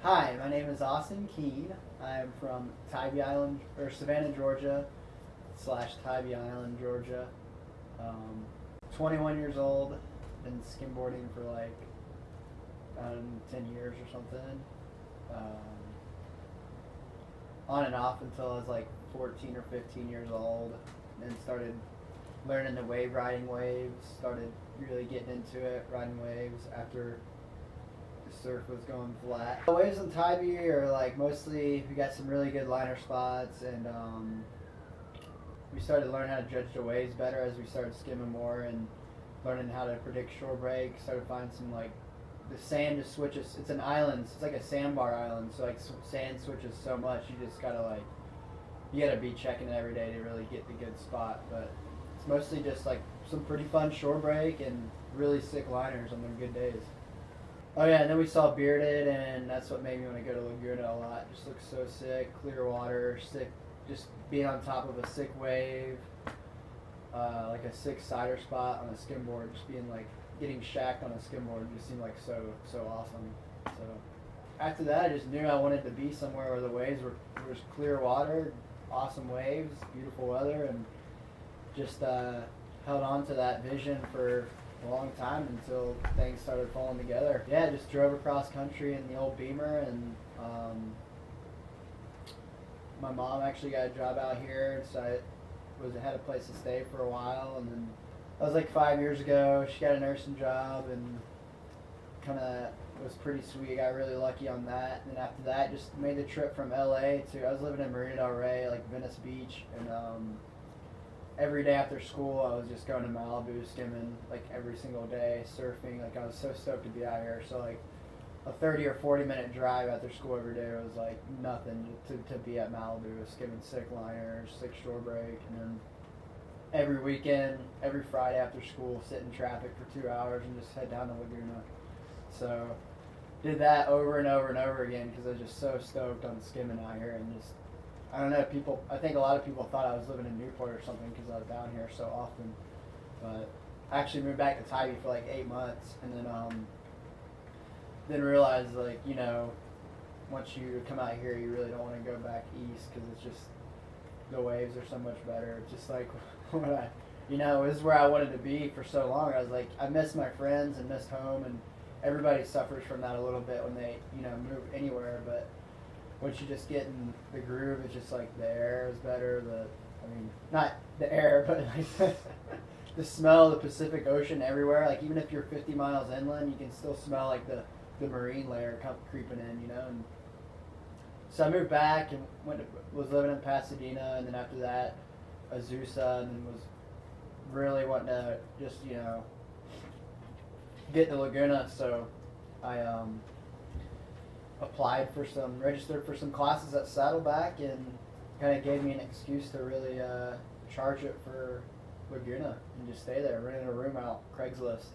Hi, my name is Austin Keene. I'm from Tybee Island, or Savannah, Georgia, slash Tybee Island, Georgia. Um, 21 years old. Been skimboarding for like 10 years or something. Um, on and off until I was like 14 or 15 years old. Then started learning the wave riding waves. Started really getting into it, riding waves after the surf was going flat. The waves in Tybee are like mostly, we got some really good liner spots, and we started learning how to judge the waves better as we started skimming more and learning how to predict shore break. Started finding some like the sand just switches. It's an island. It's like a sandbar island. So like sand switches so much. You just gotta like you gotta be checking it every day to really get the good spot. But it's mostly just like some pretty fun shore break and really sick liners on them good days. Oh yeah, and then we saw Bearded, and that's what made me want to go to Laguna a lot. Just looks so sick, clear water, sick. Just being on top of a sick wave, like a sick cider spot on a skimboard. Just being like getting shacked on a skimboard just seemed like so awesome. So after that, I just knew I wanted to be somewhere where the waves were was clear water, awesome waves, beautiful weather, and just held on to that vision for a long time until things started falling together. Yeah, just drove across country in the old Beamer, and my mom actually got a job out here, so I had a place to stay for a while, and then that was like 5 years ago. She got a nursing job, and kind of was pretty sweet. I got really lucky on that. And then after that, just made the trip from LA to, I was living in Marina Del Rey, like Venice Beach, and every day after school, I was just going to Malibu, skimming like every single day, surfing. Like I was so stoked to be out here. So like a 30 or 40 minute drive after school every day was like nothing to be at Malibu, skimming sick liners, sick shore break, and then every weekend, every Friday after school, sit in traffic for 2 hours and just head down to Laguna. So did that over and over and over again because I was just so stoked on skimming out here, and just I don't know, people, I think a lot of people thought I was living in Newport or something because I was down here so often. But I actually moved back to Tybee for like 8 months, and then realized, like, you know, once you come out here, you really don't want to go back east because it's just, the waves are so much better. It's just like what this is where I wanted to be for so long. I was like, I miss my friends and missed home, and everybody suffers from that a little bit when they, move anywhere. But once you just get in the groove, it's just like the air is better. Not the air, but like the smell of the Pacific Ocean everywhere. Like even if you're 50 miles inland, you can still smell like the marine layer creeping in, And so I moved back and was living in Pasadena, and then after that, Azusa, and then was really wanting to just get to Laguna. So I registered for some classes at Saddleback, and kind of gave me an excuse to really charge it for Laguna and just stay there, renting a room out, Craigslist.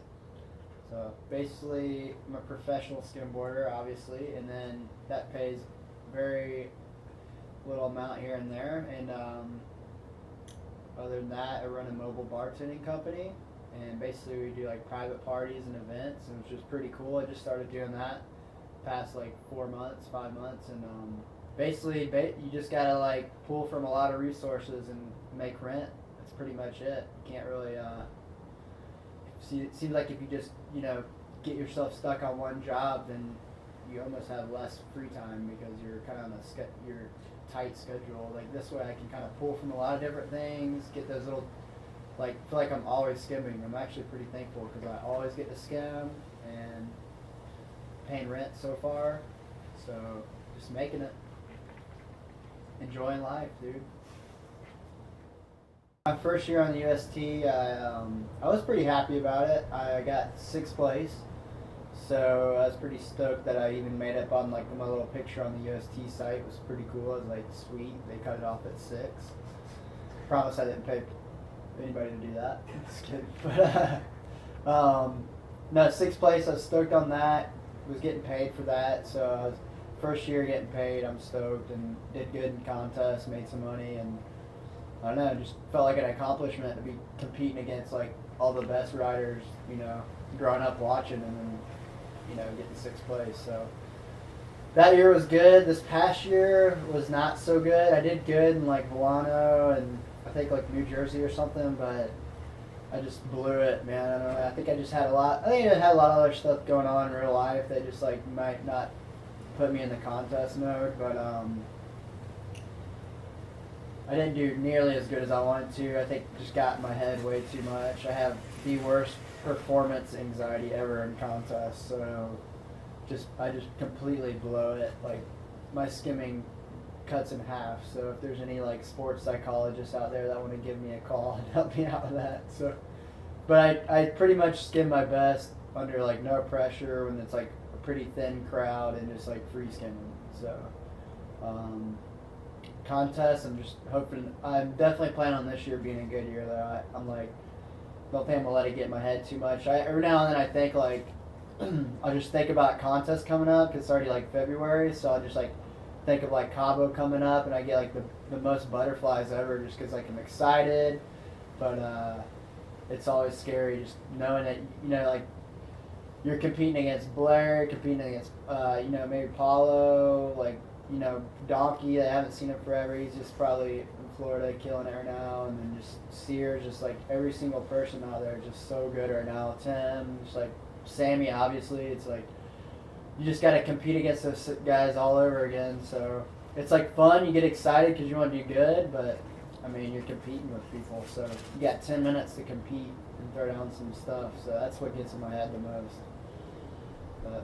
So basically, I'm a professional skimboarder, obviously, and then that pays very little amount here and there. And other than that, I run a mobile bartending company, and basically we do like private parties and events, and which is pretty cool. I just started doing that past like 4 months, 5 months, and basically you just gotta like pull from a lot of resources and make rent. That's pretty much it. You can't really it seems like if you just get yourself stuck on one job, then you almost have less free time because you're kind of on your tight schedule. Like this way, I can kind of pull from a lot of different things, get those little feel like I'm always skimming. I'm actually pretty thankful because I always get to skim and paying rent so far. So just making it, enjoying life, dude. My first year on the UST, I was pretty happy about it. I got 6th place, so I was pretty stoked that I even made it on like my little picture on the UST site. It was pretty cool. I was like, sweet, they cut it off at 6. Promise I didn't pay anybody to do that. Just kidding. But no, 6th place. I was stoked on that. Was getting paid for that, so I was first year getting paid. I'm stoked and did good in contests, made some money, and I don't know, just felt like an accomplishment to be competing against like all the best riders, growing up watching, and then, getting 6th place. So that year was good. This past year was not so good. I did good in like Volano and I think like New Jersey or something, but I just blew it, man. I don't know. I think I just had a lot. I think I had a lot of other stuff going on in real life that just like might not put me in the contest mode, but I didn't do nearly as good as I wanted to. I think just got in my head way too much. I have the worst performance anxiety ever in contests, so I just completely blow it. Like my skimming cuts in half. So if there's any like sports psychologists out there that want to give me a call and help me out with that. So, but I pretty much skim my best under like no pressure when it's like a pretty thin crowd and just like free skimming. So. Contest, I'm just hoping. I'm definitely planning on this year being a good year though. I'm like, don't think I'm gonna let it get in my head too much. Every now and then I think like, I'll just think about contests coming up because it's already like February, so I'll just like think of like Cabo coming up, and I get like the most butterflies ever just because like I'm excited, but it's always scary just knowing that like you're competing against Blair, competing against maybe Paulo, like. Donkey, I haven't seen him forever. He's just probably in Florida killing it right now. And then just Sears, just like every single person out there is just so good right now. Tim, just like Sammy, obviously. It's like you just got to compete against those guys all over again. So it's like fun. You get excited because you want to do good, but I mean, you're competing with people. So you got 10 minutes to compete and throw down some stuff. So that's what gets in my head the most. But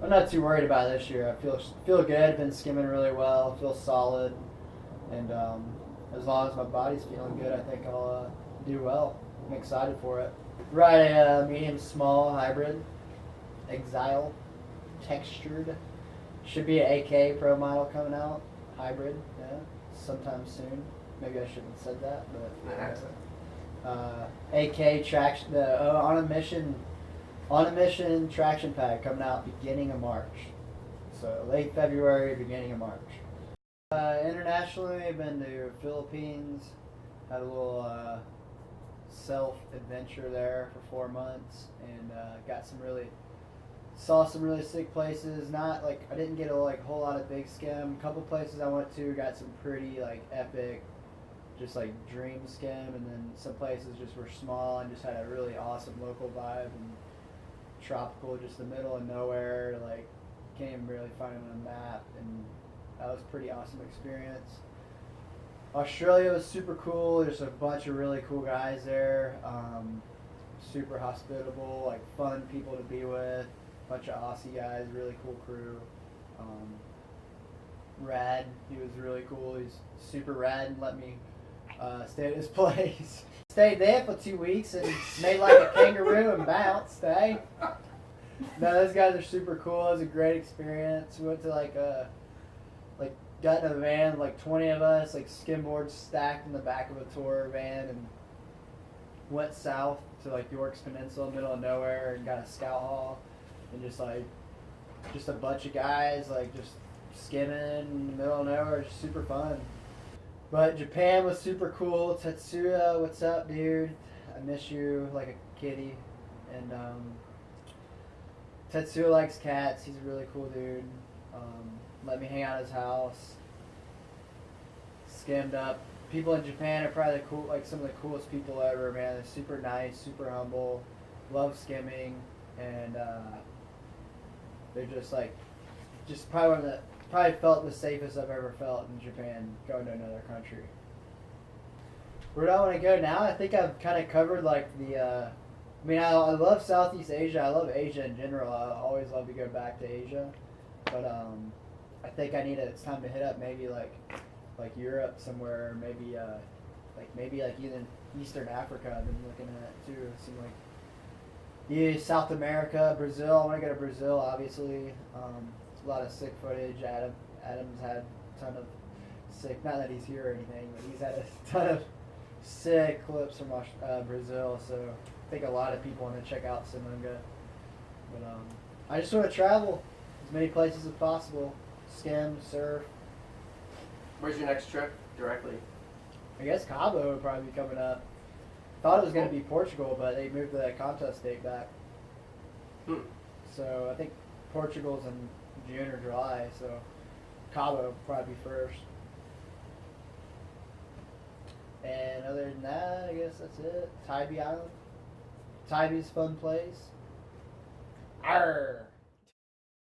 I'm not too worried about it this year. I feel good. Been skimming really well. Feel solid, and as long as my body's feeling good, I think I'll do well. I'm excited for it. Ride a medium small hybrid, Exile, textured. Should be an AK Pro model coming out. Hybrid, yeah, sometime soon. Maybe I shouldn't have said that, but AK traction. On a mission traction pack coming out beginning of March. So late February, beginning of March. Internationally, I've been to Philippines. Had a little self-adventure there for 4 months, and saw some really sick places. Not like I didn't get a whole lot of big skim. A couple places I went to got some pretty like epic, just like dream skim, and then some places just were small and just had a really awesome local vibe and tropical, just the middle of nowhere. Like can't even really find them on a map, and that was a pretty awesome experience. Australia was super cool. There's a bunch of really cool guys there. Super hospitable, like fun people to be with. Bunch of Aussie guys, really cool crew. Rad, he was really cool. He's super rad and let me stay at his place. Stayed there for 2 weeks and made like a kangaroo and bounced, eh? No, those guys are super cool. It was a great experience. We went to got in a van, like 20 of us, like skimboards stacked in the back of a tour van, and went south to like York's Peninsula, middle of nowhere, and got a scout haul, and just a bunch of guys like just skimming in the middle of nowhere, just super fun. But Japan was super cool. Tetsuya, what's up, dude? I miss you like a kitty. And Tetsuya likes cats. He's a really cool dude. Let me hang out at his house. Skimmed up. People in Japan are probably some of the coolest people ever, man. They're super nice, super humble, love skimming, and they're just probably felt the safest I've ever felt in Japan going to another country. Where do I want to go now? I think I've kind of covered I love Southeast Asia. I love Asia in general. I always love to go back to Asia, but I think it's time to hit up maybe like Europe somewhere, maybe even Eastern Africa. I've been looking at too. It seemed like South America, Brazil. I want to go to Brazil, obviously. A lot of sick footage. Adam's had a ton of sick. Not that he's here or anything, but he's had a ton of sick clips from Brazil. So I think a lot of people want to check out Simunga. But I just want to travel as many places as possible. Skim, surf. Where's your next trip directly? I guess Cabo would probably be coming up. Thought it was going to be Portugal, but they moved the contest date back. So I think Portugal's in June or July, so Cabo will probably be first. And other than that, I guess that's it. Tybee Island. Tybee's a fun place. Arr!